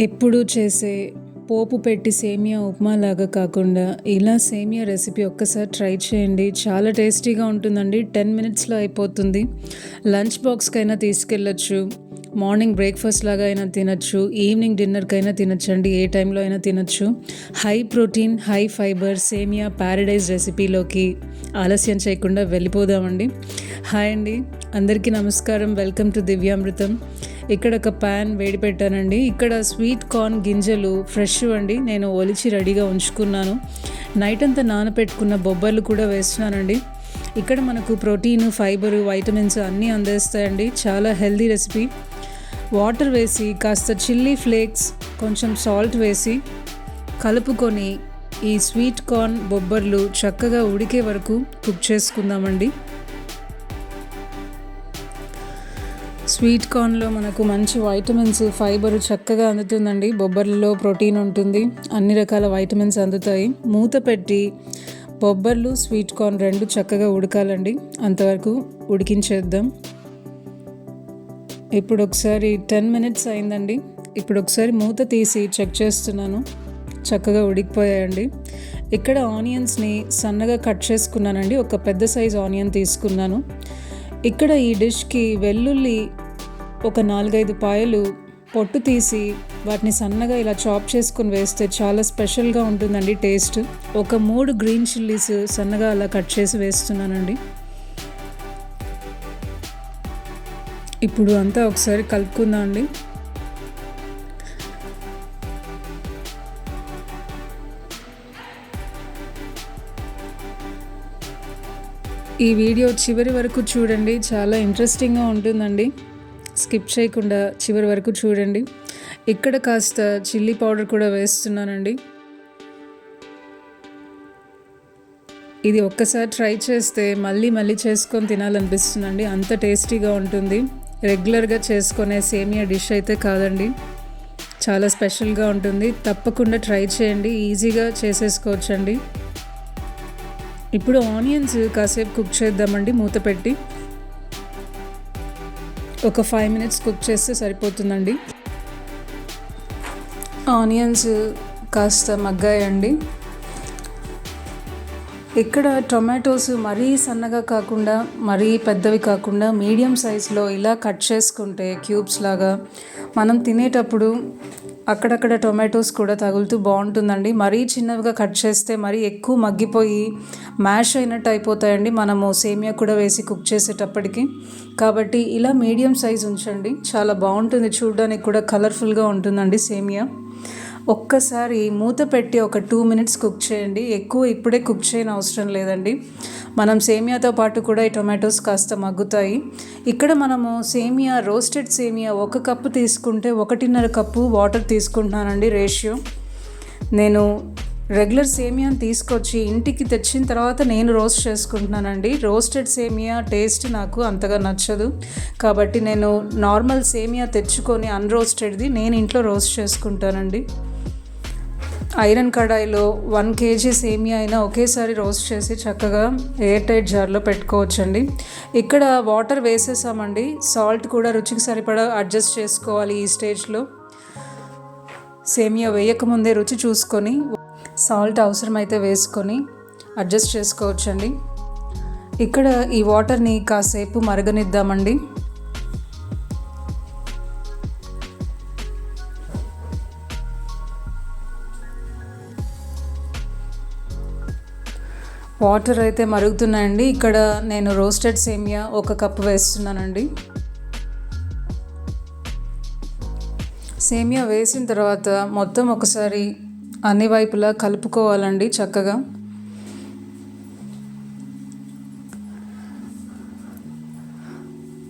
ఎప్పుడూ చేసే పోపు పెట్టి సేమియా ఉప్మా లాగా కాకుండా ఇలా సేమియా రెసిపీ ఒక్కసారి ట్రై చేయండి. చాలా టేస్టీగా ఉంటుందండి. 10 మినిట్స్లో అయిపోతుంది. లంచ్ బాక్స్కైనా తీసుకెళ్ళచ్చు, మార్నింగ్ బ్రేక్ఫాస్ట్ లాగా అయినా తినచ్చు, ఈవినింగ్ డిన్నర్కైనా తినచ్చండి. ఏ టైంలో అయినా తినచ్చు. High protein, high fibre semiya paradise రెసిపీలోకి ఆలస్యం చేయకుండా వెళ్ళిపోదామండి. హాయ్ అండి, అందరికీ నమస్కారం. Welcome to Divyamrutham. ఇక్కడ ఒక ప్యాన్ వేడి పెట్టానండి. ఇక్కడ స్వీట్ కార్న్ గింజలు ఫ్రెష్ అండి, నేను ఒలిచి రెడీగా ఉంచుకున్నాను. నైట్ అంతా నానపెట్టుకున్న బొబ్బర్లు కూడా వేస్తున్నానండి. ఇక్కడ మనకు ప్రోటీన్, ఫైబరు, వైటమిన్స్ అన్నీ అందేస్తాయండి. చాలా హెల్దీ రెసిపీ. వాటర్ వేసి కాస్త చిల్లీ ఫ్లేక్స్, కొంచెం సాల్ట్ వేసి కలుపుకొని ఈ స్వీట్ కార్న్ బొబ్బర్లు చక్కగా ఉడికే వరకు కుక్ చేసుకుందామండి. స్వీట్ కార్న్లో మనకు మంచి వైటమిన్స్, ఫైబర్ చక్కగా అందుతుందండి. బొబ్బర్లలో ప్రోటీన్ ఉంటుంది, అన్ని రకాల వైటమిన్స్ అందుతాయి. మూత పెట్టి బొబ్బర్లు, స్వీట్ కార్న్ రెండు చక్కగా ఉడకాలండి. అంతవరకు ఉడికించేద్దాం. ఇప్పుడు ఒకసారి 10 మినిట్స్ అయిందండి. ఇప్పుడు ఒకసారి మూత తీసి చెక్ చేస్తున్నాను. చక్కగా ఉడికిపోయాయండి. ఇక్కడ ఆనియన్స్ని సన్నగా కట్ చేసుకున్నానండి. ఒక పెద్ద సైజ్ ఆనియన్ తీసుకున్నాను. ఇక్కడ ఈ డిష్కి వెల్లుల్లి ఒక 4-5 పాయలు పొట్టు తీసి వాటిని సన్నగా ఇలా చాప్ చేసుకుని వేస్తే చాలా స్పెషల్గా ఉంటుందండి టేస్ట్. ఒక 3 గ్రీన్ చిల్లీస్ సన్నగా అలా కట్ చేసి వేస్తున్నానండి. ఇప్పుడు అంతా ఒకసారి కలుపుకుందాం అండి. ఈ వీడియో చివరి వరకు చూడండి, చాలా ఇంట్రెస్టింగ్గా ఉంటుందండి. స్కిప్ చేయకుండా చివరి వరకు చూడండి. ఇక్కడ కాస్త చిల్లీ పౌడర్ కూడా వేస్తున్నానండి. ఇది ఒక్కసారి ట్రై చేస్తే మళ్ళీ మళ్ళీ చేసుకొని తినాలనిపిస్తుందండి. అంత టేస్టీగా ఉంటుంది. రెగ్యులర్గా చేసుకునే సేమియా డిష్ అయితే కాదండి, చాలా స్పెషల్గా ఉంటుంది. తప్పకుండా ట్రై చేయండి, ఈజీగా చేసేసుకోవచ్చండి. ఇప్పుడు ఆనియన్స్ కాసేపు కుక్ చేద్దామండి. మూత పెట్టి ఒక 5 మినిట్స్ కుక్ చేస్తే సరిపోతుందండి. ఆనియన్స్ కాస్త మగ్గాయండి. ఇక్కడ టొమాటోస్ మరీ సన్నగా కాకుండా మరీ పెద్దవి కాకుండా మీడియం సైజులో ఇలా కట్ చేసుకుంటే క్యూబ్స్ లాగా మనం తినేటప్పుడు అక్కడక్కడ టొమాటోస్ కూడా తగులుతూ బాగుంటుందండి. మరీ చిన్నవిగా కట్ చేస్తే మరీ ఎక్కువ మగ్గిపోయి మ్యాష్ అయినట్టు అయిపోతాయండి మనము సేమియా కూడా వేసి కుక్ చేసేటప్పటికి. కాబట్టి ఇలా మీడియం సైజ్ ఉంచండి, చాలా బాగుంటుంది. చూడడానికి కూడా కలర్ఫుల్గా ఉంటుందండి సేమియా. ఒక్కసారి మూత పెట్టి ఒక 2 మినిట్స్ కుక్ చేయండి. ఎక్కువ ఇప్పుడే కుక్ చేయని అవసరం లేదండి. మనం సేమియాతో పాటు కూడా ఈ టొమాటోస్ కాస్త మగ్గుతాయి. ఇక్కడ మనము సేమియా, రోస్టెడ్ సేమియా 1 కప్పు తీసుకుంటే 1.5 కప్పు వాటర్ తీసుకుంటున్నానండి రేషియో. నేను రెగ్యులర్ సేమియాని తీసుకొచ్చి ఇంటికి తెచ్చిన తర్వాత నేను రోస్ట్ చేసుకుంటున్నానండి. రోస్టెడ్ సేమియా టేస్ట్ నాకు అంతగా నచ్చదు, కాబట్టి నేను నార్మల్ సేమియా తెచ్చుకొని అన్రోస్టెడ్ది నేను ఇంట్లో రోస్ట్ చేసుకుంటానండి. ఐరన్ కడాయిలో 1 kg సేమియా అయినా ఒకేసారి రోస్ట్ చేసి చక్కగా ఎయిర్ టైట్ జార్లో పెట్టుకోవచ్చండి. ఇక్కడ వాటర్ వేసేసామండి. సాల్ట్ కూడా రుచికి సరిపడా అడ్జస్ట్ చేసుకోవాలి. ఈ స్టేజ్లో సేమియా వేయకముందే రుచి చూసుకొని సాల్ట్ అవసరమైతే వేసుకొని అడ్జస్ట్ చేసుకోవచ్చండి. ఇక్కడ ఈ వాటర్ని కాసేపు మరగనిద్దామండి. వాటర్ అయితే మరుగుతున్నాయండి. ఇక్కడ నేను రోస్టెడ్ సేమియా 1 కప్పు వేస్తున్నానండి. సేమియా వేసిన తర్వాత మొత్తం ఒకసారి అన్ని వైపులా కలుపుకోవాలండి చక్కగా.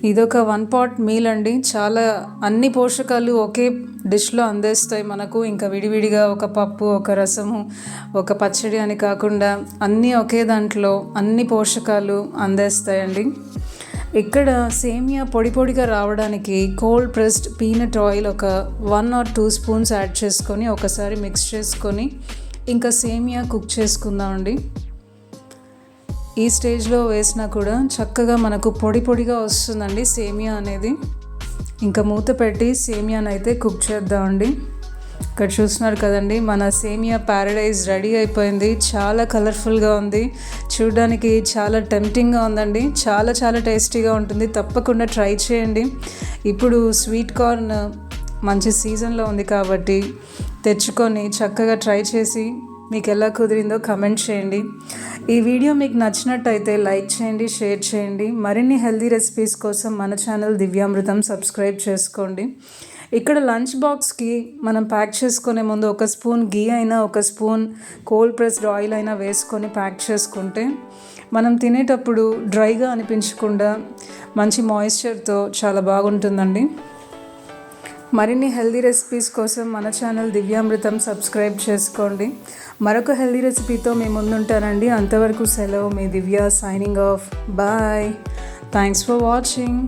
ఇదొక 1 pot మీల్ అండి. చాలా అన్ని పోషకాలు ఒకే డిష్లో అందేస్తాయి మనకు. ఇంకా విడివిడిగా ఒక పప్పు, ఒక రసము, ఒక పచ్చడి అని కాకుండా అన్నీ ఒకే దాంట్లో అన్ని పోషకాలు అందేస్తాయండి. ఇక్కడ సేమియా పొడి పొడిగా రావడానికి కోల్డ్ ప్రెస్డ్ పీనట్ ఆయిల్ ఒక 1 or 2 స్పూన్స్ యాడ్ చేసుకొని ఒకసారి మిక్స్ చేసుకొని ఇంకా సేమియా కుక్ చేసుకుందామండి. ఈ స్టేజ్లో వేసినా కూడా చక్కగా మనకు పొడి పొడిగా వస్తుందండి సేమియా అనేది. ఇంకా మూత పెట్టి సేమియాని అయితే కుక్ చేద్దామండి. ఇక్కడ చూస్తున్నారు కదండి, మన సేమియా ప్యారడైజ్ రెడీ అయిపోయింది. చాలా కలర్ఫుల్గా ఉంది, చూడడానికి చాలా టెంప్టింగ్గా ఉందండి. చాలా చాలా టేస్టీగా ఉంటుంది, తప్పకుండా ట్రై చేయండి. ఇప్పుడు స్వీట్ కార్న్ మంచి సీజన్లో ఉంది కాబట్టి తెచ్చుకొని చక్కగా ట్రై చేసి మీకు ఎలా కుదిరిందో కమెంట్ చేయండి. ఈ వీడియో మీకు నచ్చినట్టయితే లైక్ చేయండి, షేర్ చేయండి. మరిన్ని హెల్తీ రెసిపీస్ కోసం మన ఛానల్ దివ్యామృతం సబ్స్క్రైబ్ చేసుకోండి. ఇక్కడ లంచ్ బాక్స్కి మనం ప్యాక్ చేసుకునే ముందు ఒక స్పూన్ గీ అయినా ఒక స్పూన్ కోల్డ్ ప్రెస్డ్ ఆయిల్ అయినా వేసుకొని ప్యాక్ చేసుకుంటే మనం తినేటప్పుడు డ్రైగా అనిపించకుండా మంచి మాయిశ్చర్తో చాలా బాగుంటుందండి. మరిన్ని హెల్దీ రెసిపీస్ కోసం మన ఛానల్ దివ్యామృతం సబ్స్క్రైబ్ చేసుకోండి. మరొక హెల్దీ రెసిపీతో మేము ముందుంటానండి. అంతవరకు సెలవు. మీ Divya signing off. Bye. Thanks for watching.